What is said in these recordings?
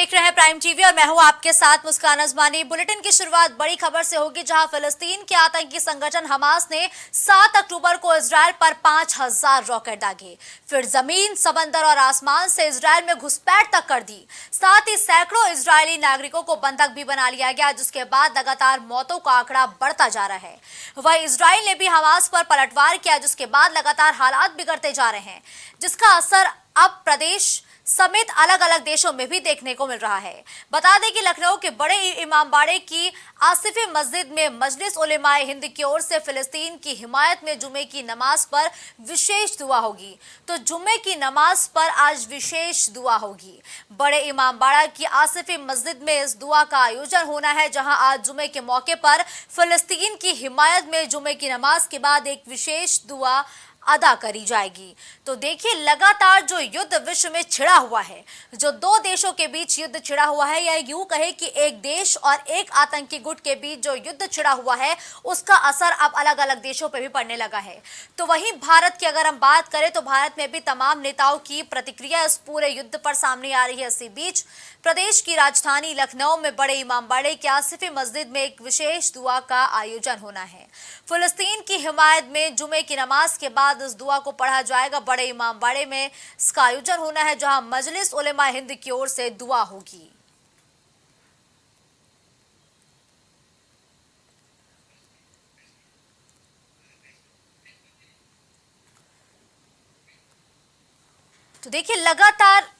देख रहे हैं प्राइम टीवी और मैं हूं आपके साथ मुस्कान अजमानी। बुलेटिन की शुरुआत बड़ी खबर से होगी, जहां फिलिस्तीन के आतंकी संगठन हमास ने 7 अक्टूबर को इजरायल पर 5000 रॉकेट दागे, फिर जमीन, समंदर और आसमान से इजरायल में घुसपैठ तक कर दी। साथ ही सैकड़ों इजरायली नागरिकों को बंधक भी बना लिया गया, जिसके बाद लगातार मौतों का आंकड़ा बढ़ता जा रहा है। वहीं इजरायल ने भी हमास पर पलटवार किया, जिसके बाद लगातार हालात बिगड़ते जा रहे हैं, जिसका असर अब प्रदेश समेत अलग अलग देशों में भी देखने को मिल रहा है। बता दें कि लखनऊ के बड़े इमामबाड़े की आसिफी मस्जिद में मजलिस उलेमाए हिंद की ओर से फिलिस्तीन की हिमायत में जुमे की नमाज पर विशेष दुआ होगी। तो जुमे की नमाज पर आज विशेष दुआ होगी। बड़े इमामबाड़ा की आसिफी मस्जिद में इस दुआ का आयोजन होना है, जहां आज जुमे के मौके पर फिलिस्तीन की हिमायत में जुमे की नमाज के बाद एक विशेष दुआ अदा करी जाएगी। तो देखिए, लगातार जो युद्ध विश्व में छिड़ा हुआ है, जो दो देशों के बीच युद्ध छिड़ा हुआ है, या यूं कहे कि एक देश और एक आतंकी गुट के बीच जो युद्ध छिड़ा हुआ है, उसका असर अब अलग अलग देशों पर भी पड़ने लगा है। तो वहीं भारत की अगर हम बात करें तो भारत में भी तमाम नेताओं की प्रतिक्रिया इस पूरे युद्ध पर सामने आ रही है। इसी बीच प्रदेश की राजधानी लखनऊ में बड़े इमामबाड़े की आसिफी मस्जिद में एक विशेष दुआ का आयोजन होना है। फिलिस्तीन की हिमायत में जुमे की नमाज के बाद इस दुआ को पढ़ा जाएगा। बड़े इमामबाड़े में इसका आयोजन होना है, जहां मजलिस उलेमा हिंद की ओर से दुआ होगी। तो देखिए, लगातार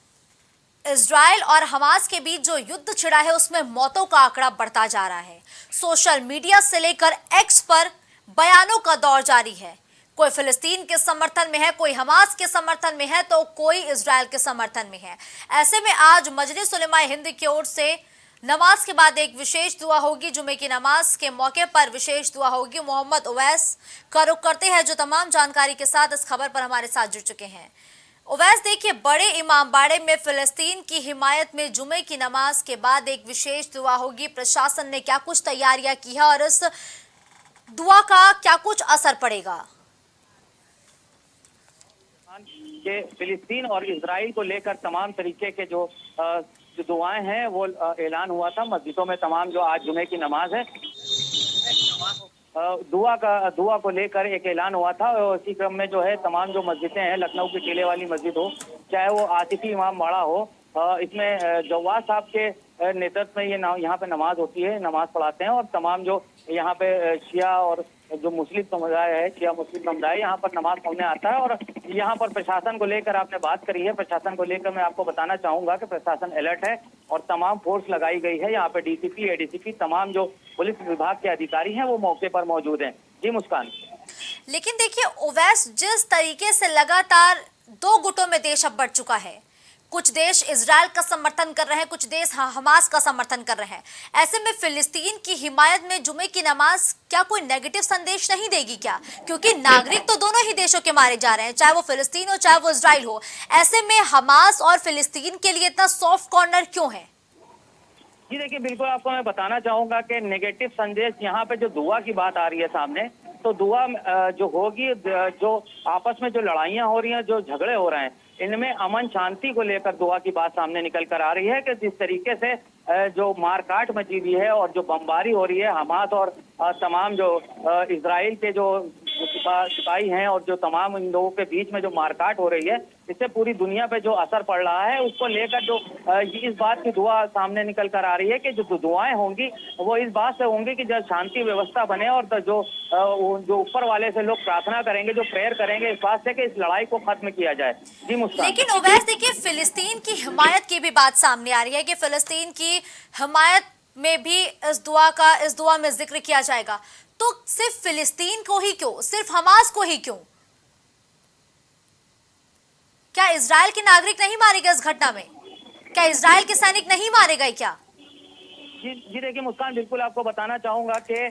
इजरायल और हमास के बीच जो युद्ध छिड़ा है, उसमें मौतों का आंकड़ा बढ़ता जा रहा है। सोशल मीडिया से लेकर एक्स पर बयानों का दौर जारी है। कोई फिलिस्तीन के समर्थन में है, कोई हमास के समर्थन में है, तो कोई इजरायल के समर्थन में है। ऐसे में आज मजलिस उलेमाए हिंद की ओर से नमाज के बाद एक विशेष दुआ होगी। जुमे की नमाज के मौके पर विशेष दुआ होगी। मोहम्मद उवैस का रुख करते हैं, जो तमाम जानकारी के साथ इस खबर पर हमारे साथ जुड़ चुके हैं। उवैस, देखिए, बड़े इमामबाड़े में फिलिस्तीन की हिमायत में जुमे की नमाज के बाद एक विशेष दुआ होगी। प्रशासन ने क्या कुछ तैयारियां की है और इस दुआ का क्या कुछ असर पड़ेगा? कि फिलिस्तीन और इजराइल को लेकर तमाम तरीके के जो दुआएं हैं वो ऐलान हुआ था मस्जिदों में। तमाम जो आज जुमे की नमाज है, दुआ को लेकर एक ऐलान हुआ था। और इसी क्रम में जो है तमाम जो मस्जिदें हैं, लखनऊ की टीले वाली मस्जिद हो, चाहे वो आसिफी इमामबाड़ा हो, इसमें जवाद साहब के नेतृत्व में ये यहाँ पे नमाज होती है, नमाज पढ़ाते हैं। और तमाम जो यहाँ पे शिया और जो मुस्लिम समुदाय है, शिया मुस्लिम समुदाय यहाँ पर नमाज पढ़ने आता है। और यहाँ पर प्रशासन को लेकर आपने बात करी है, प्रशासन को लेकर मैं आपको बताना चाहूंगा कि प्रशासन अलर्ट है और तमाम फोर्स लगाई गई है। यहाँ पे डीसीपी, एडीसीपी, तमाम जो पुलिस विभाग के अधिकारी हैं वो मौके पर मौजूद हैं। जी मुस्कान। लेकिन देखिए उवैस, जिस तरीके से लगातार दो गुटों में देश अब बढ़ चुका है, कुछ देश इजरायल का समर्थन कर रहे हैं, कुछ देश हमास का समर्थन कर रहे हैं। ऐसे में फिलिस्तीन की हिमायत में जुमे की नमाज क्या कोई नेगेटिव संदेश नहीं देगी क्या? क्योंकि नागरिक तो दोनों ही देशों के मारे जा रहे हैं, चाहे वो फिलिस्तीन हो चाहे वो इजरायल हो। ऐसे में हमास और फिलिस्तीन के लिए इतना सॉफ्ट कॉर्नर क्यों है? जी देखिए, बिल्कुल आपको मैं बताना चाहूंगा कि नेगेटिव संदेश यहाँ पे जो दुआ की बात आ रही है सामने, तो दुआ जो होगी, जो आपस में जो लड़ाइयाँ हो रही हैं, जो झगड़े हो रहे हैं, इनमें अमन शांति को लेकर दुआ की बात सामने निकल कर आ रही है। कि जिस तरीके से जो मारकाट मची हुई है और जो बमबारी हो रही है, हमास और तमाम जो इजराइल के जो सिपाही हैं और जो तमाम इन लोगों के बीच में जो मारकाट हो रही है, इससे पूरी दुनिया पे जो असर पड़ रहा है, उसको लेकर जो इस बात की दुआ सामने निकल कर आ रही है कि जो दुआएं होंगी वो इस बात से होंगी कि जब शांति व्यवस्था बने और जो ऊपर वाले से लोग प्रार्थना करेंगे, जो प्रेयर करेंगे इस बात से कि इस लड़ाई को खत्म किया जाए। जी मुस्कान। लेकिन उवैस, देखिए, फिलिस्तीन की हिमायत की भी बात सामने आ रही है कि फिलिस्तीन की हिमायत में भी इस दुआ में जिक्र किया जाएगा। तो सिर्फ फिलिस्तीन को ही क्यों, सिर्फ हमास को ही क्यों? क्या इजरायल के नागरिक नहीं मारे गए इस घटना में? क्या इजरायल के सैनिक नहीं मारे गए क्या? जी देखिए मुस्कान, बिल्कुल आपको बताना चाहूंगा कि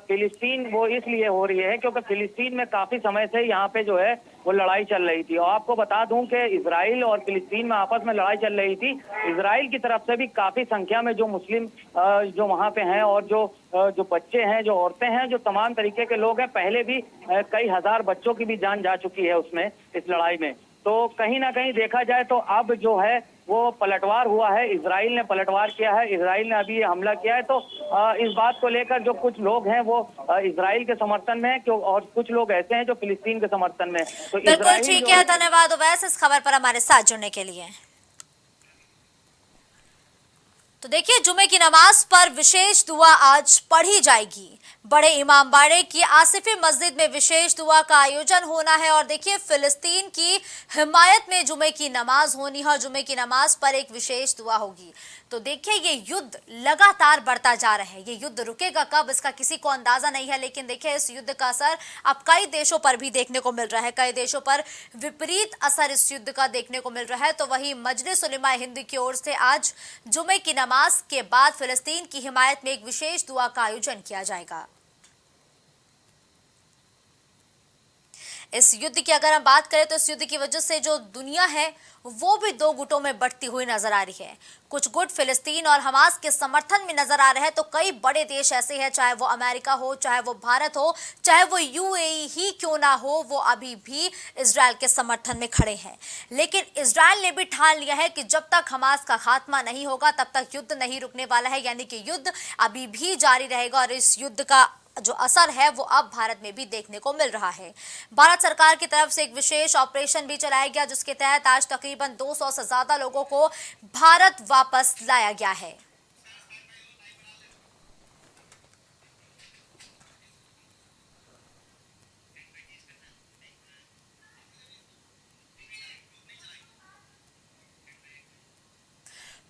फिलिस्तीन वो इसलिए हो रही है क्योंकि फिलिस्तीन में काफी समय से यहाँ पे जो है वो लड़ाई चल रही थी। और आपको बता दूं कि इजराइल और फिलिस्तीन में आपस में लड़ाई चल रही थी। इजराइल की तरफ से भी काफी संख्या में जो मुस्लिम जो वहाँ पे हैं और जो बच्चे हैं, जो औरतें हैं, जो तमाम तरीके के लोग हैं, पहले भी कई हजार बच्चों की भी जान जा चुकी है उसमें, इस लड़ाई में। तो कहीं ना कहीं देखा जाए तो अब जो है वो पलटवार हुआ है, इजराइल ने पलटवार किया है, इजराइल ने अभी ये हमला किया है। तो इस बात को लेकर जो कुछ लोग हैं वो इजराइल के समर्थन में हैं, क्यों, और कुछ लोग ऐसे हैं जो फिलिस्तीन के समर्थन में हैं। तो बिल्कुल इजराइल ठीक जो है, है, धन्यवाद उवैस इस खबर पर हमारे साथ जुड़ने के लिए। तो देखिए, जुमे की नमाज पर विशेष दुआ आज पढ़ी जाएगी। बड़े इमामबाड़े की आसिफी मस्जिद में विशेष दुआ का आयोजन होना है और देखिए, फिलिस्तीन की हिमायत में जुमे की नमाज होनी है और जुमे की नमाज पर एक विशेष दुआ होगी। तो देखिए, ये युद्ध लगातार बढ़ता जा रहा है। ये युद्ध रुकेगा कब, इसका किसी को अंदाजा नहीं है, लेकिन देखिए, इस युद्ध का असर अब कई देशों पर भी देखने को मिल रहा है। कई देशों पर विपरीत असर इस युद्ध का देखने को मिल रहा है। तो वही मजलिस उलमा हिंद की ओर से आज जुमे की नमाज के बाद फिलिस्तीन की हिमायत में एक विशेष दुआ का आयोजन किया जाएगा। इस युद्ध की अगर हम बात करें तो इस युद्ध की वजह से जो दुनिया है वो भी दो गुटों में बढ़ती हुई नजर आ रही है। कुछ गुट फिलिस्तीन और हमास के समर्थन में नजर आ रहे हैं, तो कई बड़े देश ऐसे हैं, चाहे वो अमेरिका हो, चाहे वो भारत हो, चाहे वो यूएई ही क्यों ना हो, वो अभी भी इजराइल के समर्थन में खड़े हैं। लेकिन इजराइल ने भी ठान लिया है कि जब तक हमास का खात्मा नहीं होगा तब तक युद्ध नहीं रुकने वाला है, यानी कि युद्ध अभी भी जारी रहेगा और इस युद्ध का जो असर है वो अब भारत में भी देखने को मिल रहा है। भारत सरकार की तरफ से एक विशेष ऑपरेशन भी चलाया गया, जिसके तहत आज तकरीबन 200 से ज्यादा लोगों को भारत वापस लाया गया है।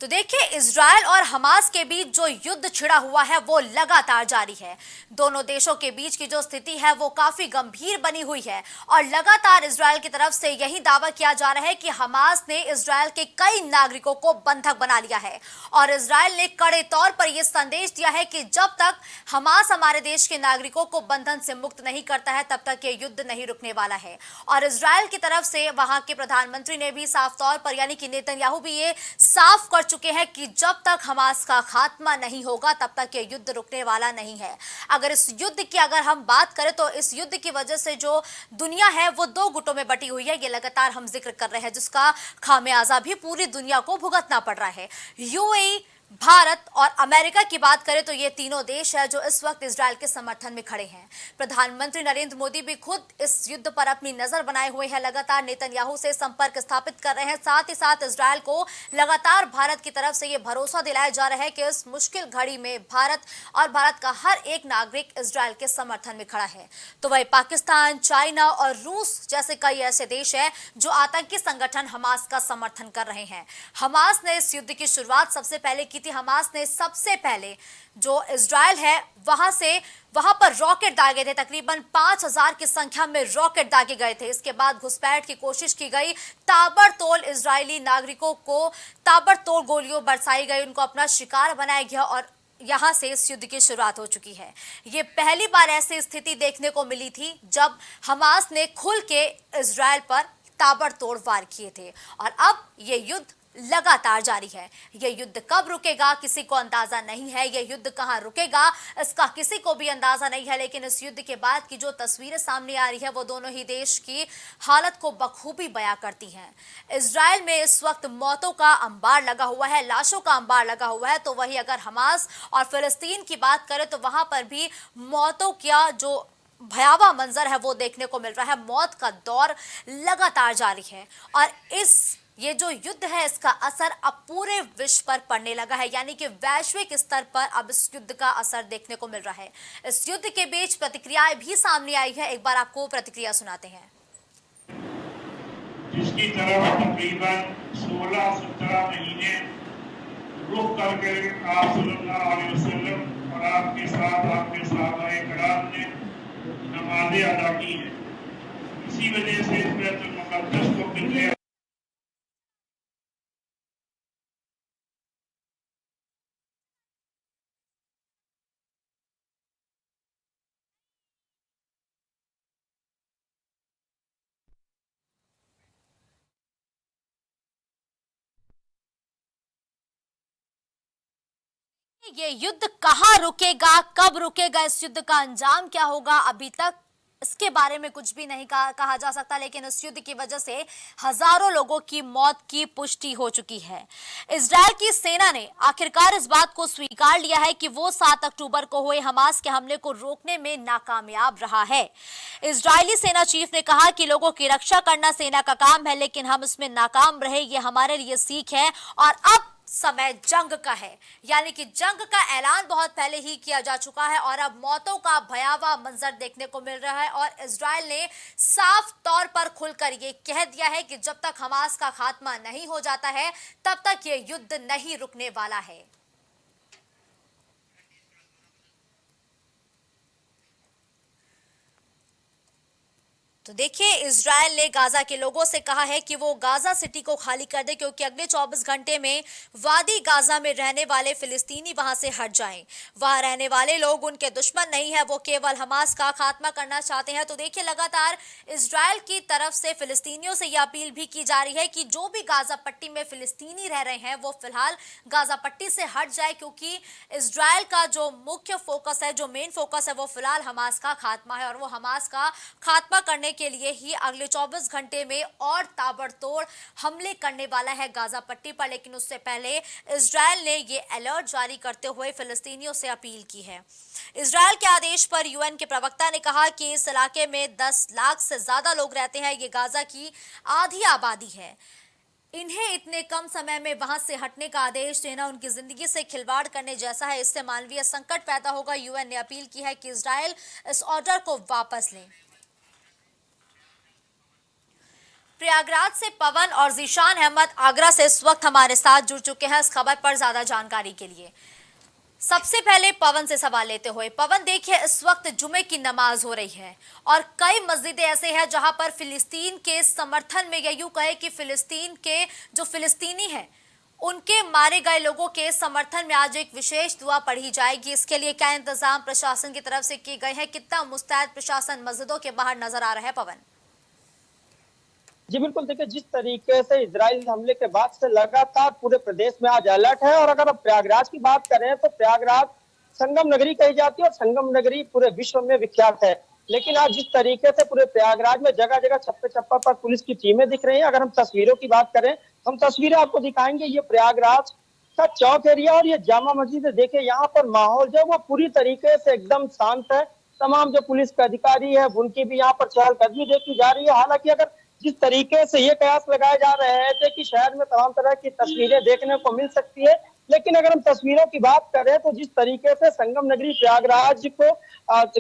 तो देखिए, इजराइल और हमास के बीच जो युद्ध छिड़ा हुआ है वो लगातार जारी है। दोनों देशों के बीच की जो स्थिति है वो काफी गंभीर बनी हुई है और लगातार इजराइल की तरफ से यही दावा किया जा रहा है कि हमास ने इजराइल के कई नागरिकों को बंधक बना लिया है और इजराइल ने कड़े तौर पर यह संदेश दिया है कि जब तक हमास हमारे देश के नागरिकों को बंधन से मुक्त नहीं करता है तब तक ये युद्ध नहीं रुकने वाला है। और इजराइल की तरफ से वहां के प्रधानमंत्री ने भी साफ तौर पर, यानी कि नेतन्याहू भी ये साफ कर चुके हैं कि जब तक हमास का खात्मा नहीं होगा तब तक ये युद्ध रुकने वाला नहीं है। अगर इस युद्ध की अगर हम बात करें तो इस युद्ध की वजह से जो दुनिया है वो दो गुटों में बटी हुई है, ये लगातार हम जिक्र कर रहे हैं, जिसका खामियाजा भी पूरी दुनिया को भुगतना पड़ रहा है। यूएई, भारत और अमेरिका की बात करें तो ये तीनों देश है जो इस वक्त इजराइल के समर्थन में खड़े हैं। प्रधानमंत्री नरेंद्र मोदी भी खुद इस युद्ध पर अपनी नजर बनाए हुए हैं, लगातार नेतन्याहू से संपर्क स्थापित कर रहे हैं। साथ ही साथ इजराइल को लगातार भारत की तरफ से ये भरोसा दिलाया जा रहा है कि इस मुश्किल घड़ी में भारत और भारत का हर एक नागरिक इजराइल के समर्थन में खड़ा है। तो वही पाकिस्तान, चाइना और रूस जैसे कई ऐसे देश हैं जो आतंकी संगठन हमास का समर्थन कर रहे हैं। हमास ने इस युद्ध की शुरुआत सबसे पहले की थी। हमास ने सबसे पहले जो इजराइल है वहां पर रॉकेट दागे थे, तकरीबन 5000 की संख्या में रॉकेट दागे गए थे। इसके बाद घुसपैठ की कोशिश की गई, ताबड़तोड़ इजरायली नागरिकों को ताबड़तोड़ गोलियों बरसाई गई, उनको अपना शिकार बनाया गया और यहां से इस युद्ध की शुरुआत हो चुकी है। ये पहली बार ऐसी स्थिति देखने को मिली थी जब हमास ने खुल के इजराइल पर ताबड़तोड़ वार किए थे और अब ये युद्ध लगातार जारी है। यह युद्ध कब रुकेगा किसी को अंदाजा नहीं है, यह युद्ध कहां रुकेगा इसका किसी को भी अंदाजा नहीं है। लेकिन इस युद्ध के बाद की जो तस्वीरें सामने आ रही है वो दोनों ही देश की हालत को बखूबी बयां करती हैं। इजराइल में इस वक्त मौतों का अंबार लगा हुआ है, लाशों का अंबार लगा हुआ है। तो वही अगर हमास और फिलिस्तीन की बात करें तो वहां पर भी मौतों का जो भयावह मंजर है वो देखने को मिल रहा है। मौत का दौर लगातार जारी है और ये जो युद्ध है इसका असर अब पूरे विश्व पर पड़ने लगा है, यानी कि वैश्विक स्तर पर अब इस युद्ध का असर देखने को मिल रहा है। इस युद्ध के बीच प्रतिक्रियाएं भी सामने आई है, एक बार आपको प्रतिक्रिया सुनाते हैं। जिसकी तरफ तकरीबन 16-17 महीने रुक करके आप सल्लल्लाहु अलैहि वसल्लम और आपके सहाबाए किराम ने नमाज़ें अदा की है। इसी वजह से इस बैतुल मुक़द्दस को कितने ये युद्ध कहां रुकेगा, कब रुकेगा, इस युद्ध का अंजाम क्या होगा, अभी तक इसके बारे में कुछ भी नहीं कहा जा सकता, लेकिन इस युद्ध की वजह से हजारों लोगों की मौत की पुष्टि हो चुकी है। इजरायल की सेना ने आखिरकार इस बात को स्वीकार लिया है कि वो 7 अक्टूबर को हुए हमास के हमले को रोकने में नाकामयाब रहा है। इजरायली सेना चीफ ने कहा कि लोगों की रक्षा करना सेना का काम है, लेकिन हम इसमें नाकाम रहे, ये हमारे लिए सीख है और अब समय जंग का है। यानी कि जंग का ऐलान बहुत पहले ही किया जा चुका है और अब मौतों का भयावह मंजर देखने को मिल रहा है और इजरायल ने साफ तौर पर खुलकर ये कह दिया है कि जब तक हमास का खात्मा नहीं हो जाता है तब तक ये युद्ध नहीं रुकने वाला है। तो देखिए, इजरायल ने गाजा के लोगों से कहा है कि वो गाजा सिटी को खाली कर दे, क्योंकि अगले 24 घंटे में वादी गाजा में रहने वाले फिलिस्तीनी वहां से हट जाएं। वहां रहने वाले लोग उनके दुश्मन नहीं है, वो केवल हमास का खात्मा करना चाहते हैं। तो देखिए, लगातार इजरायल की तरफ से फिलिस्तीनियों से यह अपील भी की जा रही है कि जो भी गाजा पट्टी में फिलिस्तीनी रह रहे हैं वो फिलहाल गाजा पट्टी से हट जाए, क्योंकि इजरायल का जो मुख्य फोकस है, जो मेन फोकस है, वो फिलहाल हमास का खात्मा है और वो हमास का खात्मा करने के लिए ही अगले 24 घंटे में और ताबड़तोड़ हमले करने वाला है गाजा पट्टी पर। लेकिन उससे पहले इजरायल ने ये अलर्ट जारी करते हुए फिलिस्तीनियों से अपील की है। इजरायल के आदेश पर यूएन के प्रवक्ता ने कहा कि इस इलाके में 10 लाख से ज्यादा लोग रहते हैं, ये गाजा की आधी आबादी है। इन्हें इतने कम समय में वहां से हटने का आदेश देना उनकी जिंदगी से खिलवाड़ करने जैसा है, इससे मानवीय संकट पैदा होगा। यूएन ने अपील की है कि इजरायल इस ऑर्डर को वापस लें। प्रयागराज से पवन और जीशान अहमद आगरा से इस वक्त हमारे साथ जुड़ चुके हैं इस खबर पर ज्यादा जानकारी के लिए। सबसे पहले पवन से सवाल लेते हुए, पवन देखिए, इस वक्त जुमे की नमाज हो रही है और कई मस्जिदें ऐसे हैं जहां पर फिलिस्तीन के समर्थन में, या यूं कहे कि फिलिस्तीन के जो फिलिस्तीनी हैं उनके मारे गए लोगों के समर्थन में आज एक विशेष दुआ पढ़ी जाएगी। इसके लिए क्या इंतजाम प्रशासन की तरफ से किए गए हैं? कितना मुस्तैद प्रशासन मस्जिदों के बाहर नजर आ रहा है? पवन जी बिल्कुल, देखिए जिस तरीके से इजराइल हमले के बाद से लगातार पूरे प्रदेश में आज अलर्ट है। और अगर अब प्रयागराज की बात करें तो प्रयागराज संगम नगरी कही जाती है और संगम नगरी पूरे विश्व में विख्यात है। लेकिन आज जिस तरीके से पूरे प्रयागराज में जगह जगह चप्पे चप्पा पर पुलिस की टीमें दिख रही हैं, अगर हम तस्वीरों की बात करें, हम तस्वीरें आपको दिखाएंगे। ये प्रयागराज का चौक एरिया और ये जामा मस्जिद है। देखिए यहाँ पर माहौल जो वो पूरी तरीके से एकदम शांत है। तमाम जो पुलिस के अधिकारी है उनकी भी यहाँ पर चहलकदमी देखी जा रही है। हालांकि अगर जिस तरीके से ये कयास लगाए जा रहे थे कि शहर में तमाम तरह की तस्वीरें देखने को मिल सकती है, लेकिन अगर हम तस्वीरों की बात करें तो जिस तरीके से संगम नगरी प्रयागराज को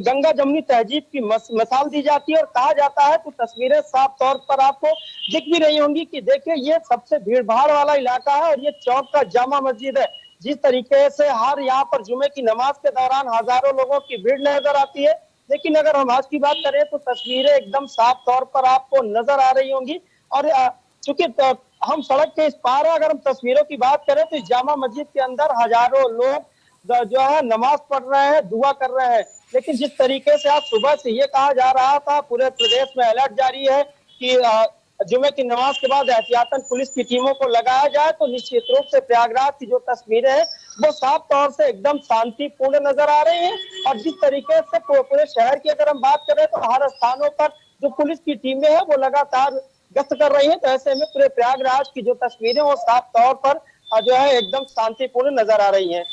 गंगा जमुनी तहजीब की मिसाल दी जाती है और कहा जाता है, तो तस्वीरें साफ तौर पर आपको दिख भी रही होंगी कि देखिए ये सबसे भीड़ भाड़ वाला इलाका है और ये चौक का जामा मस्जिद है। जिस तरीके से हर यहाँ पर जुमे की नमाज के दौरान हजारों लोगों की भीड़ नजर आती है। लेकिन अगर हम आज की बात करें तो तस्वीरें एकदम साफ तौर पर आपको नजर आ रही होंगी। और चूंकि हम सड़क के इस पार है, अगर हम तस्वीरों की बात करें तो इस जामा मस्जिद के अंदर हजारों लोग जो है नमाज पढ़ रहे हैं, दुआ कर रहे हैं। लेकिन जिस तरीके से आज सुबह से ये कहा जा रहा था, पूरे प्रदेश में अलर्ट जारी है कि जुमे की नमाज के बाद एहतियातन पुलिस की टीमों को लगाया जाए, तो निश्चित रूप से प्रयागराज की जो तस्वीरें हैं वो साफ तौर से एकदम शांतिपूर्ण नजर आ रही हैं। और जिस तरीके से पूरे शहर की अगर हम बात करें तो हर स्थानों पर जो पुलिस की टीमें हैं वो लगातार गश्त कर रही हैं। तो ऐसे में पूरे प्रयागराज की जो तस्वीरें वो साफ तौर पर जो है एकदम शांतिपूर्ण नजर आ रही है।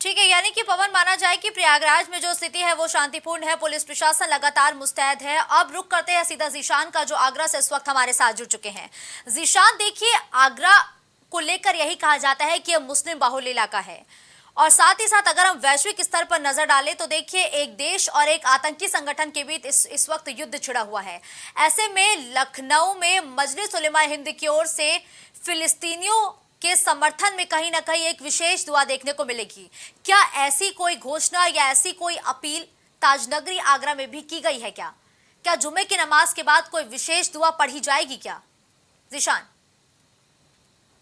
ठीक है, यानी कि पवन माना जाए कि प्रयागराज में जो स्थिति है वो शांतिपूर्ण है, पुलिस प्रशासन लगातार मुस्तैद है। अब रुक करते हैं सीधा जीशान का, जो आगरा से इस वक्त हमारे साथ जुड़ चुके हैं। जीशान देखिए, आगरा को लेकर यही कहा जाता है कि यह मुस्लिम बाहुल्य इलाका है और साथ ही साथ अगर हम वैश्विक स्तर पर नजर डालें तो देखिए एक देश और एक आतंकी संगठन के बीच इस वक्त युद्ध छिड़ा हुआ है। ऐसे में लखनऊ में मजलिस उलेमा हिंद की ओर से फिलिस्तीनियों के समर्थन में कहीं ना कहीं एक विशेष दुआ देखने को मिलेगी। क्या ऐसी कोई घोषणा या ऐसी कोई अपील ताजनगरी आगरा में भी की गई है? क्या जुमे की नमाज के बाद कोई विशेष दुआ पढ़ी जाएगी क्या? जीशान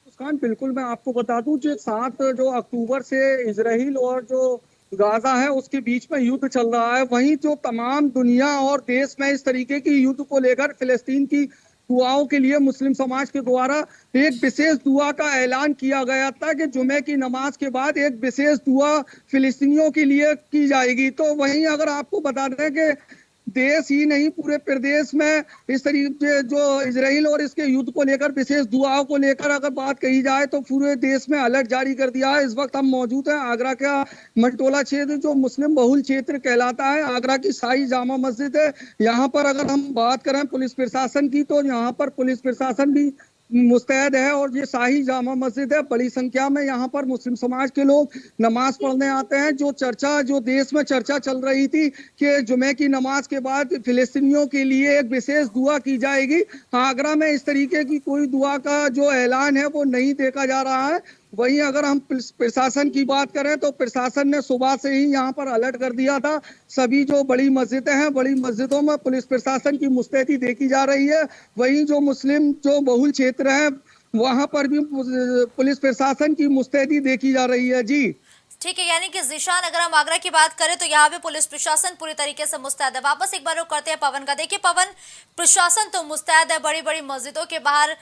मुस्कान, बिल्कुल मैं आपको बता दूं, जो 7 अक्टूबर से इजराइल और जो गाजा है उसके बीच में युद्ध चल रहा है, वहीं जो तमाम दुनिया और देश में इस तरीके की युद्ध को लेकर फिलिस्तीन की दुआओं के लिए मुस्लिम समाज के द्वारा एक विशेष दुआ का ऐलान किया गया था कि जुमे की नमाज के बाद एक विशेष दुआ फिलिस्तीनियों के लिए की जाएगी। तो वहीं अगर आपको बता दें कि देश ही नहीं पूरे प्रदेश में इस तरीके जो इजराइल और इसके युद्ध को लेकर विशेष दुआओं को लेकर अगर बात कही जाए तो पूरे देश में अलर्ट जारी कर दिया है। इस वक्त हम मौजूद हैं आगरा का मंटोला क्षेत्र जो मुस्लिम बहुल क्षेत्र कहलाता है। आगरा की शाही जामा मस्जिद है। यहाँ पर अगर हम बात करें पुलिस प्रशासन की तो यहाँ पर पुलिस प्रशासन भी मुस्तैद है और ये शाही जामा मस्जिद है। बड़ी संख्या में यहाँ पर मुस्लिम समाज के लोग नमाज पढ़ने आते हैं। जो देश में चर्चा चल रही थी कि जुमे की नमाज के बाद फिलिस्तीनियों के लिए एक विशेष दुआ की जाएगी, आगरा में इस तरीके की कोई दुआ का जो ऐलान है वो नहीं देखा जा रहा है। वहीं अगर हम प्रशासन की बात करें तो प्रशासन ने सुबह से ही यहाँ पर अलर्ट कर दिया था। सभी जो बड़ी मस्जिदें हैं, बड़ी मस्जिदों में पुलिस प्रशासन की मुस्तैदी देखी जा रही है। वहीं जो मुस्लिम जो बहुल क्षेत्र है वहां पर भी पुलिस प्रशासन की मुस्तैदी देखी जा रही है। जी ठीक है, यानी कि जिशान अगर हम आगरा की बात करें तो यहाँ पे पुलिस प्रशासन पूरी तरीके से मुस्तैद है। वापस एक बार रुख करते हैं पवन का। देखिए पवन, प्रशासन तो मुस्तैद है, बड़ी बड़ी मस्जिदों के बाहर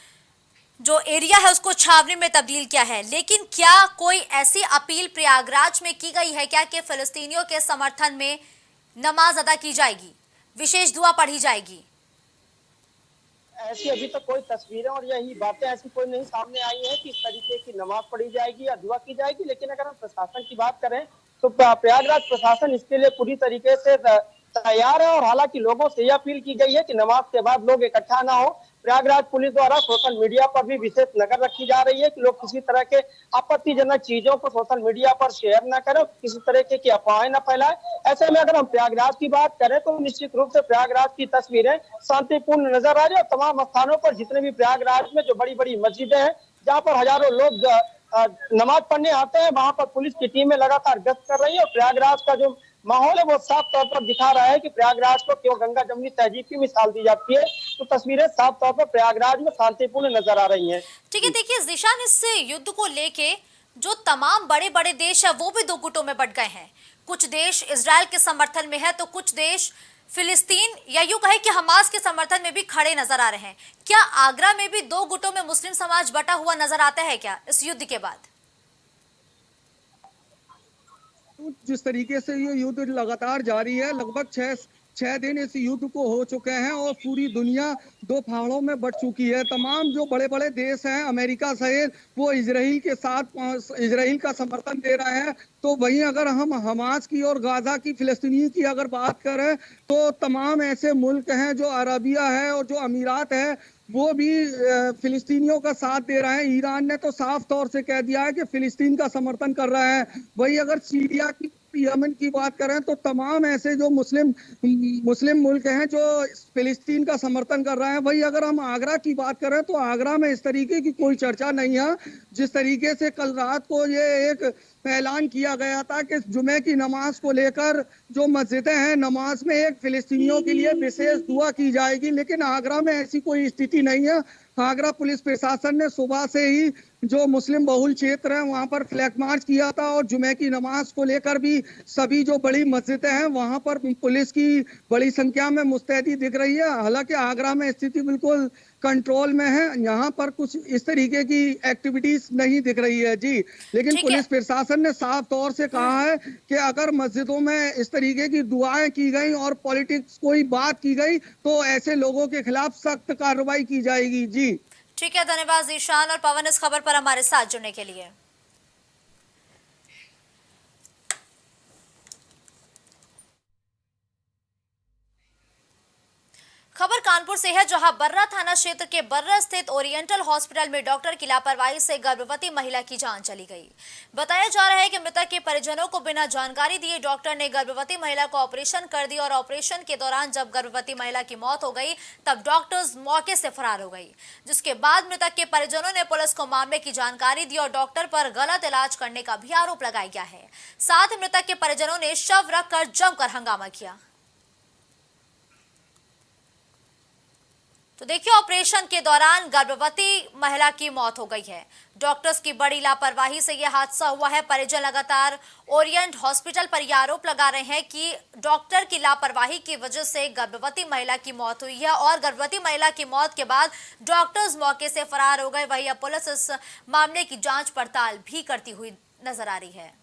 जो एरिया है उसको छावनी में तब्दील किया है, लेकिन क्या कोई ऐसी अपील प्रयागराज में की गई है क्या कि फिलिस्तीनियों के समर्थन में नमाज अदा की जाएगी, विशेष दुआ पढ़ी जाएगी? ऐसी अभी तक कोई तस्वीरें और यही बातें ऐसी कोई नहीं सामने आई है कि इस तरीके की नमाज पढ़ी जाएगी या दुआ की जाएगी। लेकिन अगर हम प्रशासन की बात करें तो प्रयागराज प्रशासन इसके लिए पूरी तरीके से तैयार है और हालांकि लोगों से यह अपील की गई है कि नमाज के बाद लोग इकट्ठा ना हो। प्रयागराज पुलिस द्वारा सोशल मीडिया पर भी विशेष नजर रखी जा रही है कि लोग किसी तरह के आपत्तिजनक चीजों को सोशल मीडिया पर शेयर न करें, किसी तरह की अफवाहें न फैलाएं। ऐसे में अगर हम प्रयागराज की बात करें तो निश्चित रूप से प्रयागराज की तस्वीरें शांतिपूर्ण नजर आ रही है। तमाम स्थानों पर जितने भी प्रयागराज में जो बड़ी बड़ी मस्जिदें हैं जहाँ पर हजारों लोग नमाज पढ़ने आते हैं, वहां पर पुलिस की टीमें लगातार गश्त कर रही है। और प्रयागराज का जो माहौल है वो साफ तौर पर दिखा रहा है कि प्रयागराज को क्यों गंगा जमुनी तहजीब की मिसाल दी जाती है। तो तस्वीरें साफ तौर पर प्रयागराज में शांतिपूर्ण नजर आ रही हैं। ठीक है, देखिए जिशान, इस युद्ध को लेके जो तमाम बड़े बड़े देश है वो भी दो गुटों में बंट गए हैं। कुछ देश इजराइल के समर्थन में है तो कुछ देश फिलिस्तीन या यूं कहे कि हमास के समर्थन में भी खड़े नजर आ रहे हैं। क्या आगरा में भी दो गुटों में मुस्लिम समाज बटा हुआ नजर आता है क्या इस युद्ध के बाद? जिस तरीके से ये युद्ध लगातार जारी है, लगभग छह दिन इस युद्ध को हो चुके हैं और पूरी दुनिया दो फाड़ों में बट चुकी है। तमाम जो बड़े बड़े देश हैं अमेरिका सहित वो इजराइल के साथ इजराइल का समर्थन दे रहे हैं। तो वहीं अगर हम हमास की और गाजा की फिलिस्तीनी की अगर बात करें तो तमाम ऐसे मुल्क हैं जो अरबिया है और जो अमीरात है वो भी फिलिस्तीनियों का साथ दे रहे हैं। ईरान ने तो साफ तौर से कह दिया है कि फिलिस्तीन का समर्थन कर रहे हैं। वही अगर सीरिया की यमन की बात करें तो तमाम ऐसे जो मुस्लिम मुल्क हैं जो फिलिस्तीन का समर्थन कर रहे हैं। वही अगर हम आगरा की बात करें तो आगरा में इस तरीके की कोई चर्चा नहीं है। जिस तरीके से कल रात को ये एक ऐलान किया गया था कि जुमे की नमाज को लेकर जो मस्जिदें हैं नमाज में एक फिलिस्तीनियों के लिए विशेष दुआ की जाएगी, लेकिन आगरा में ऐसी कोई स्थिति नहीं है। आगरा पुलिस प्रशासन ने सुबह से ही जो मुस्लिम बहुल क्षेत्र है वहां पर फ्लैग मार्च किया था और जुमे की नमाज को लेकर भी सभी जो बड़ी मस्जिदें हैं वहां पर पुलिस की बड़ी संख्या में मुस्तैदी दिख रही है। हालांकि आगरा में स्थिति बिल्कुल कंट्रोल में है, यहाँ पर कुछ इस तरीके की एक्टिविटीज नहीं दिख रही है। जी, लेकिन पुलिस प्रशासन ने साफ तौर से कहा है कि अगर मस्जिदों में इस तरीके की दुआएं की गई और पॉलिटिक्स कोई बात की गई तो ऐसे लोगों के खिलाफ सख्त कार्रवाई की जाएगी। जी ठीक है, धन्यवाद जीशान और पवन इस खबर पर हमारे साथ जुड़ने के लिए। खबर कानपुर से है, जहां बर्रा थाना क्षेत्र के बर्रा स्थित ओरिएंटल हॉस्पिटल में डॉक्टर की लापरवाही से गर्भवती महिला की जान चली गई। बताया जा रहा है कि मृतक के परिजनों को बिना जानकारी दिए डॉक्टर ने गर्भवती महिला को ऑपरेशन कर दिया और ऑपरेशन के दौरान जब गर्भवती महिला की मौत हो गई तब डॉक्टर्स मौके से फरार हो गई, जिसके बाद मृतक के परिजनों ने पुलिस को मामले की जानकारी दी और डॉक्टर पर गलत इलाज करने का भी आरोप लगाया गया है। साथ ही मृतक के परिजनों ने शव रखकर जमकर हंगामा किया। तो देखिए, ऑपरेशन के दौरान गर्भवती महिला की मौत हो गई है। डॉक्टर्स की बड़ी लापरवाही से यह हादसा हुआ है। परिजन लगातार ओरिएंट हॉस्पिटल पर यह आरोप लगा रहे हैं कि डॉक्टर की लापरवाही की वजह से गर्भवती महिला की मौत हुई है और गर्भवती महिला की मौत के बाद डॉक्टर्स मौके से फरार हो गए। वहीं अब पुलिस इस मामले की जांच पड़ताल भी करती हुई नजर आ रही है।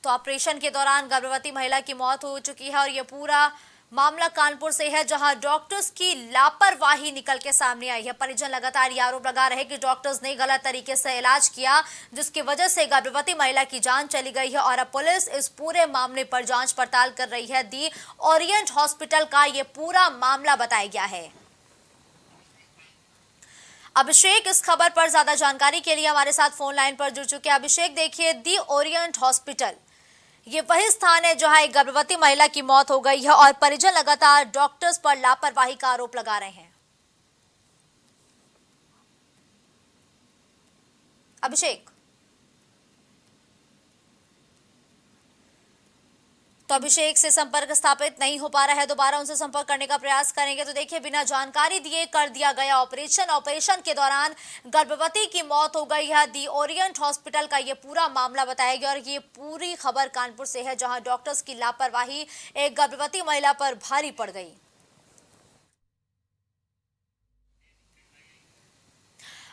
तो ऑपरेशन के दौरान गर्भवती महिला की मौत हो चुकी है और ये पूरा मामला कानपुर से है, जहां डॉक्टर्स की लापरवाही निकल के सामने आई है। परिजन लगातार ये आरोप लगा रहे कि डॉक्टर्स ने गलत तरीके से इलाज किया, जिसकी वजह से गर्भवती महिला की जान चली गई है और अब पुलिस इस पूरे मामले पर जांच पड़ताल कर रही है। दी ओरिएंट हॉस्पिटल का ये पूरा मामला बताया गया है। अभिषेक इस खबर पर ज्यादा जानकारी के लिए हमारे साथ फोन लाइन पर जुड़ चुके हैं। अभिषेक, देखिए, दी ओरिएंट हॉस्पिटल ये वही स्थान है जहां एक गर्भवती महिला की मौत हो गई है और परिजन लगातार डॉक्टर्स पर लापरवाही का आरोप लगा रहे हैं। अभिषेक, तो अभिषेक से संपर्क स्थापित नहीं हो पा रहा है, दोबारा उनसे संपर्क करने का प्रयास करेंगे। तो देखिए, बिना जानकारी दिए कर दिया गया ऑपरेशन के दौरान गर्भवती की मौत हो गई है। दी ओरिएंट हॉस्पिटल का ये पूरा मामला बताया गया और ये पूरी खबर कानपुर से है, जहां डॉक्टर्स की लापरवाही एक गर्भवती महिला पर भारी पड़ गई।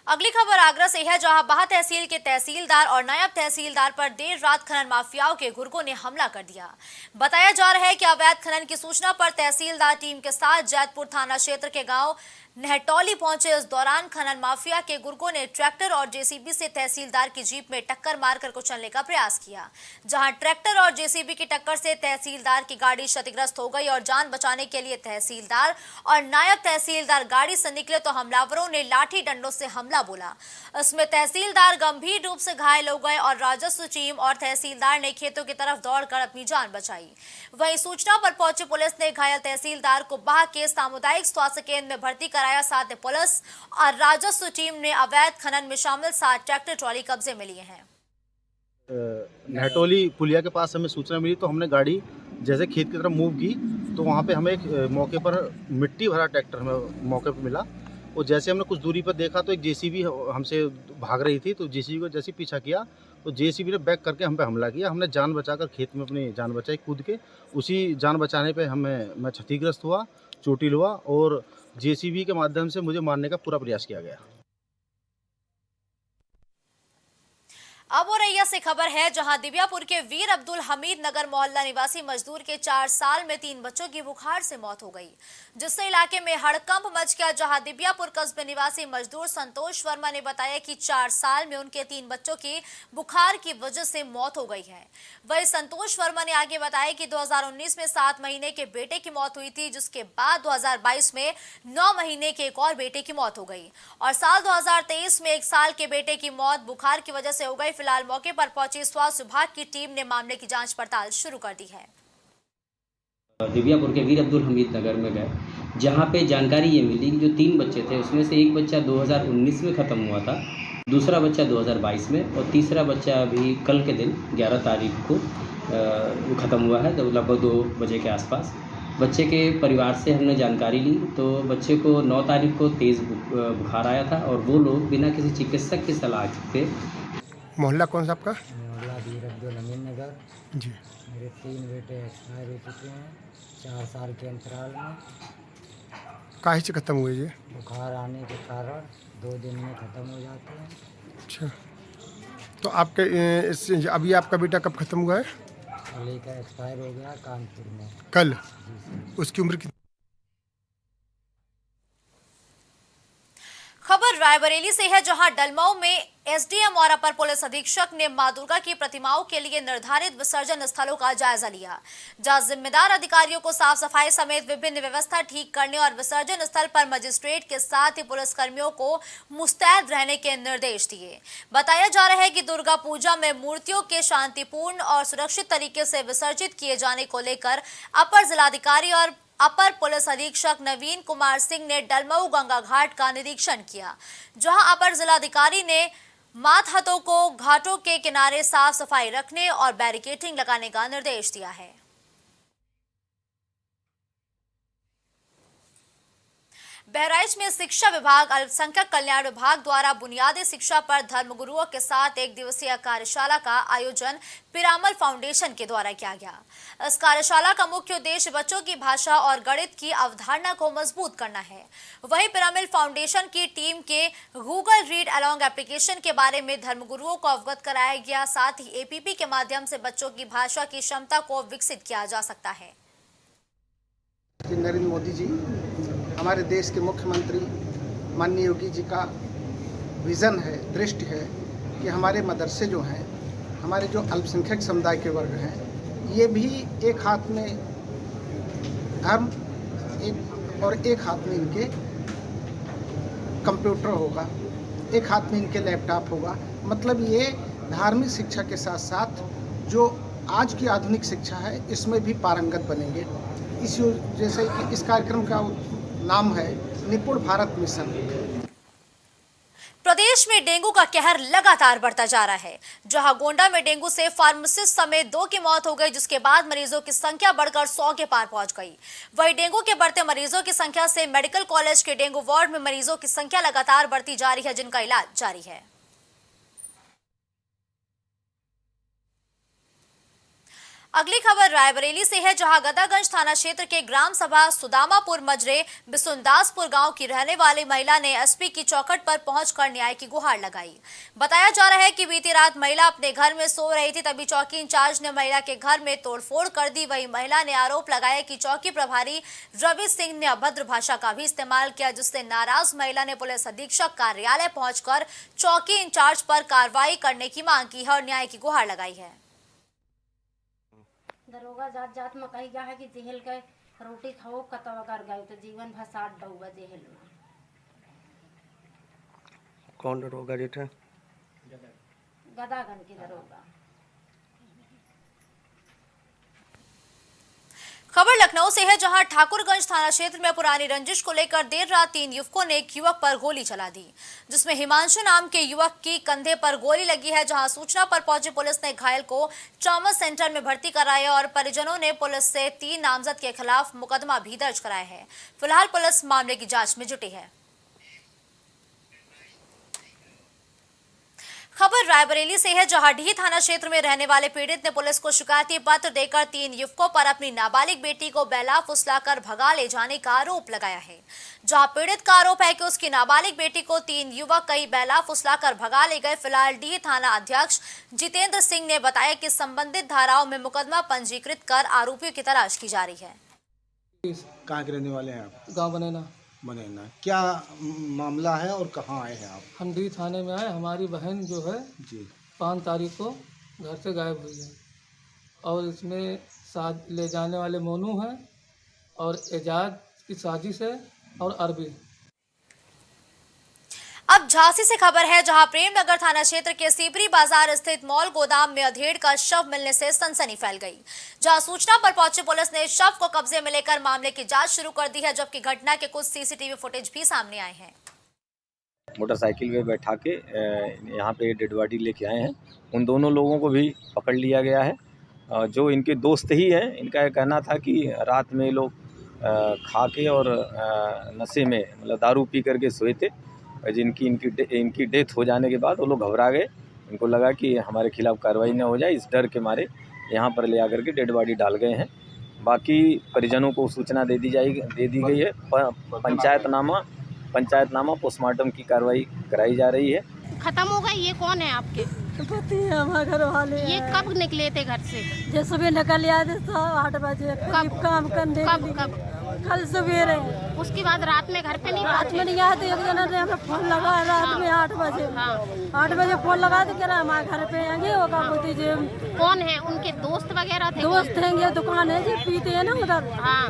अगली खबर आगरा से है, जहां बाह तहसील के तहसीलदार और नायब तहसीलदार पर देर रात खनन माफियाओं के गुर्गों ने हमला कर दिया। बताया जा रहा है कि अवैध खनन की सूचना पर तहसीलदार टीम के साथ जैतपुर थाना क्षेत्र के गांव नहटौली पहुंचे। इस दौरान खनन माफिया के गुर्गों ने ट्रैक्टर और जेसीबी से तहसीलदार की जीप में टक्कर मारकर कुचलने का प्रयास किया, जहां ट्रैक्टर और जेसीबी की टक्कर से तहसीलदार की गाड़ी क्षतिग्रस्त हो गई और जान बचाने के लिए तहसीलदार और नायब तहसीलदार गाड़ी से निकले तो हमलावरों ने लाठी डंडों से हमला बोला। इसमें तहसीलदार गंभीर रूप से घायल हो गए और राजस्व टीम और तहसीलदार ने खेतों की तरफ दौड़कर अपनी जान बचाई। वहीं सूचना पर पहुंची पुलिस ने घायल तहसीलदार को बाह के सामुदायिक स्वास्थ्य केंद्र में भर्ती कराया। साथ ही पुलिस और राजस्व टीम ने अवैध खनन में शामिल 7 ट्रैक्टर ट्रॉली कब्जे में लिए हैं। नहटौली पुलिया के पास हमें सूचना मिली तो हमने गाड़ी जैसे खेत की तरफ मूव की तो वहाँ पे हमें एक मौके पर मिट्टी भरा ट्रैक्टर हमें मौके पर मिला और जैसे हमने कुछ दूरी पर देखा तो एक जेसीबी हमसे भाग रही थी, तो जेसीबी को जैसे पीछा किया तो जेसीबी ने बैक करके हम पे हमला किया। हमने जान बचाकर खेत में अपनी जान बचाई कूद के। उसी जान बचाने पे मैं क्षतिग्रस्त हुआ, चोटिल हुआ और जेसीबी के माध्यम से मुझे मारने का पूरा प्रयास किया गया। अब औरैया से खबर है, जहां दिव्यापुर के वीर अब्दुल हमीद नगर मोहल्ला निवासी मजदूर के 4 साल में 3 बच्चों की बुखार से मौत हो गई, जिससे इलाके में हड़कंप मच गया। जहां दिव्यापुर कस्बे निवासी मजदूर संतोष वर्मा ने बताया कि 4 साल में उनके 3 बच्चों की बुखार की वजह से मौत हो गई है। वही संतोष वर्मा ने आगे बताया कि 2019 में 7 महीने के बेटे की मौत हुई थी, जिसके बाद 2022 में 9 महीने के एक और बेटे की मौत हो गई और साल 2023 में 1 साल के बेटे की मौत बुखार की वजह से हो गई। फिलहाल मौके पर पहुंची स्वास्थ्य विभाग की टीम ने मामले की जांच पड़ताल शुरू कर दी है। दिव्यापुर के वीर अब्दुल हमीद नगर में गए, जहां पे जानकारी ये मिली कि जो 3 बच्चे थे उसमें से एक बच्चा 2019 में ख़त्म हुआ था, दूसरा बच्चा 2022 में और तीसरा बच्चा अभी कल के दिन 11 तारीख को ख़त्म हुआ है, लगभग 2 बजे के आसपास। बच्चे के परिवार से हमने जानकारी ली तो बच्चे को 9 तारीख को तेज़ बुखार आया था और वो लोग बिना किसी चिकित्सक की सलाह के। मोहल्ला कौन सा आपका? मोहल्ला वीर अब्दुल हमीद नगर। जी। मेरे 3 बेटे एक्सपायर हो चुके हैं 4 साल के अंतराल में। काहे से खत्म हुए ये? बुखार आने के कारण 2 दिन में ख़त्म हो जाते हैं। अच्छा, तो आपके अभी आपका बेटा कब खत्म हुआ है? कल ही का एक्सपायर हो गया कानपुर में। कल? उसकी उम्र कितनी? खबर रायबरेली से है, जहां डलमऊ में एसडीएम और अपर पुलिस अधीक्षक ने मां दुर्गा की प्रतिमाओं के लिए निर्धारित विसर्जन स्थलों का जायजा लिया, जहां जिम्मेदार अधिकारियों को साफ सफाई समेत विभिन्न व्यवस्था ठीक करने और विसर्जन स्थल पर मजिस्ट्रेट के साथ ही पुलिसकर्मियों को मुस्तैद रहने के निर्देश दिए। बताया जा रहा है कि दुर्गा पूजा में मूर्तियों के शांतिपूर्ण और सुरक्षित तरीके से विसर्जित किए जाने को लेकर अपर जिलाधिकारी और अपर पुलिस अधीक्षक नवीन कुमार सिंह ने डलमऊ गंगा घाट का निरीक्षण किया, जहां अपर जिलाधिकारी ने मातहतों को घाटों के किनारे साफ सफाई रखने और बैरिकेडिंग लगाने का निर्देश दिया है। बहराइच में शिक्षा विभाग अल्पसंख्यक कल्याण विभाग द्वारा बुनियादी शिक्षा पर धर्मगुरुओं के साथ एक दिवसीय कार्यशाला का आयोजन पिरामल फाउंडेशन के द्वारा किया गया। इस कार्यशाला का मुख्य उद्देश्य बच्चों की भाषा और गणित की अवधारणा को मजबूत करना है। वहीं पिरामल फाउंडेशन की टीम के गूगल रीड अलोंग एप्लीकेशन के बारे में धर्मगुरुओं को अवगत कराया गया। साथ ही एपीपी के माध्यम से बच्चों की भाषा की क्षमता को विकसित किया जा सकता है। नरेंद्र मोदी जी हमारे देश के मुख्यमंत्री माननीय योगी जी का विज़न है, दृष्टि है कि हमारे मदरसे जो हैं, हमारे जो अल्पसंख्यक समुदाय के वर्ग हैं, ये भी एक हाथ में धर्म और एक हाथ में इनके कंप्यूटर होगा, एक हाथ में इनके लैपटॉप होगा। मतलब ये धार्मिक शिक्षा के साथ साथ जो आज की आधुनिक शिक्षा है इसमें भी पारंगत बनेंगे। जैसे कि इस कार्यक्रम का नाम है निपुण भारत मिशन। प्रदेश में डेंगू का कहर लगातार बढ़ता जा रहा है। जहां गोंडा में डेंगू से फार्मासिस्ट समेत 2 की मौत हो गई, जिसके बाद मरीजों की संख्या बढ़कर 100 के पार पहुंच गई। वहीं डेंगू के बढ़ते मरीजों की संख्या से मेडिकल कॉलेज के डेंगू वार्ड में मरीजों की संख्या लगातार बढ़ती जा रही है, जिनका इलाज जारी है। अगली खबर रायबरेली से है, जहां गदागंज थाना क्षेत्र के ग्राम सभा सुदामापुर मजरे बिसुनदासपुर गांव की रहने वाली महिला ने एसपी की चौखट पर पहुंचकर न्याय की गुहार लगाई। बताया जा रहा है कि बीती रात महिला अपने घर में सो रही थी, तभी चौकी इंचार्ज ने महिला के घर में तोड़फोड़ कर दी। वहीं महिला ने आरोप लगाया कि चौकी प्रभारी रवि सिंह ने अभद्र भाषा का भी इस्तेमाल किया, जिससे नाराज महिला ने पुलिस अधीक्षक कार्यालय पहुंचकर चौकी इंचार्ज पर कार्रवाई करने की मांग की है और न्याय की गुहार लगाई है। दरोगा जात जात में कही गया है कि जेल के रोटी खाओ कतवा कर गए तो जीवन भर साथ डूबा जेल में। कौन दरोगा जेठा? गदागंज की दरोगा। खबर लखनऊ से है, जहां ठाकुरगंज थाना क्षेत्र में पुरानी रंजिश को लेकर देर रात 3 युवकों ने एक युवक पर गोली चला दी, जिसमें हिमांशु नाम के युवक की कंधे पर गोली लगी है। जहां सूचना पर पहुंची पुलिस ने घायल को ट्रॉमा सेंटर में भर्ती कराया और परिजनों ने पुलिस से 3 नामजद के खिलाफ मुकदमा भी दर्ज कराया है। फिलहाल पुलिस मामले की जांच में जुटी है। खबर रायबरेली से है, जहां ढी थाना क्षेत्र में रहने वाले पीड़ित ने पुलिस को शिकायती पत्र देकर 3 युवकों पर अपनी नाबालिग बेटी को बेला फुसलाकर भगा ले जाने का आरोप लगाया है। जहां पीड़ित का आरोप है कि उसकी नाबालिग बेटी को 3 युवक कई बेला फुसलाकर भगा ले गए। फिलहाल ढी थाना अध्यक्ष जितेंद्र सिंह ने बताया कि संबंधित धाराओं में मुकदमा पंजीकृत कर आरोपियों की तलाश की जा रही है। कहाँ के रहने वाले हैं आप? गाँव बनेना। क्या मामला है और कहाँ आए हैं आप? हम डी थाने में आए। हमारी बहन जो है जी 5 तारीख को घर से गायब हुई है और इसमें साथ ले जाने वाले मोनू हैं और एजाज की साजिश है और अरबी। अब झांसी से खबर है, जहां प्रेमनगर थाना क्षेत्र के सीपरी बाजार स्थित मॉल गोदाम में अधेड़ का शव मिलने से सनसनी फैल गई। जहां सूचना पर पहुंची पुलिस ने शव को कब्जे में लेकर मामले की जांच शुरू कर दी है, जबकि घटना के कुछ सीसीटीवी फुटेज भी सामने आए हैं। मोटरसाइकिल में बैठा के यहाँ पे डेड बॉडी लेके आए हैं। उन दोनों लोगों को भी पकड़ लिया गया है, जो इनके दोस्त ही हैं। इनका कहना था कि रात में लोग खा के और नशे में मतलब दारू पी करके सोए थे, जिनकी इनकी डेथ हो जाने के बाद वो लोग घबरा गए। इनको लगा कि हमारे खिलाफ कार्रवाई न हो जाए, इस डर के मारे यहाँ पर ले आकर के डेड बॉडी डाल गए हैं। बाकी परिजनों को सूचना दे दी गई है। पंचायतनामा पोस्टमार्टम की कार्रवाई कराई जा रही है। खत्म हो गई। ये कौन है आपके? पति है, हमारे घर वाले। ये कब निकले थे घर से? जो सुबह निकल आए थे 8 बजे। कब काम करने? कब? कल सवेरे। उसके बाद रात में घर पे नहीं? रात में नहीं आए थे। एक जना ने हमें फोन लगा रात में 8 बजे। 8 बजे फोन लगा तो कह रहा हमारे घर पे आएंगे। होगा पोती जी। कौन है? उनके दोस्त वगैरह थे? दोस्त हैं, ये दुकान है जो पीते हैं ना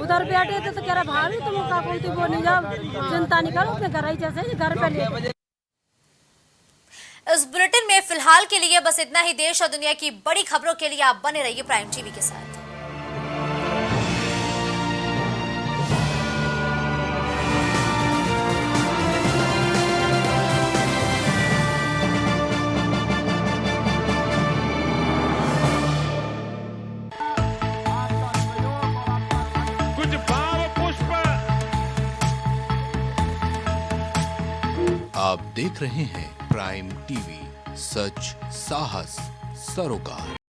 उधर बैठे थे तो कह रहा भाभी तुम का पोती वो नहीं जाओ, चिंता नहीं करो, अपने घर ही जैसे घर पे ले। इस बुलेटिन में फिलहाल के लिए बस इतना ही। देश और दुनिया की बड़ी खबरों के लिए आप बने रहिए प्राइम टीवी के साथ। कुछ भाव पुष्प आप देख रहे हैं प्राइम टीवी, सच साहस सरोकार।